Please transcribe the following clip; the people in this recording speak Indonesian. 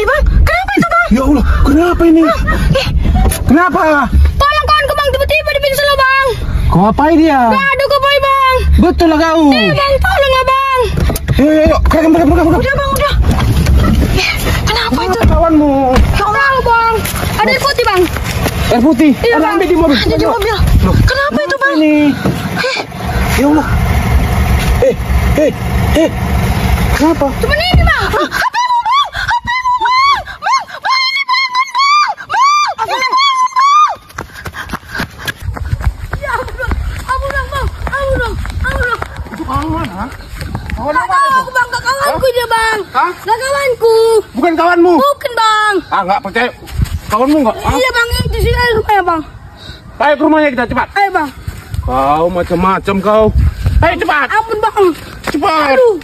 Bang, kenapa itu Bang? Ya Allah, kenapa ini? Kenapa? Tolong kawan Bang, tiba-tiba di pintu lo Bang. Kau ngapain dia? Gak ada kok Bang. Betul lah kau. Bang, tolong ya Bang. Yuk, berangkat. Udah Bang, udah. Kenapa itu? Kawanmu. Ya Allah Bang. Ada air putih Bang. Air putih. Iya, Ada Bang. ambil di mobil. Ada di mobil. Kenapa itu Bang? Ini. Ya Allah. Kenapa? Cuma ini Bang. HP-mu Bang. HP-mu Bang. Bang ini Bang. Ya ampun Bang. Ampun. Itu kawan mana? Kawan Gak mana tahu itu? Bang, gak kawanku dia Bang. Hah? Gak kawanku. Bukan kawanmu. Bukan Bang. Enggak percaya. Kawanmu enggak? Iya Bang, itu sini ada rumahnya Bang. Ayo ke rumahnya kita cepat. Ayo Bang. Kau macam-macam kau. Ayo cepat. Ampun Bang. Cepat. Aduh.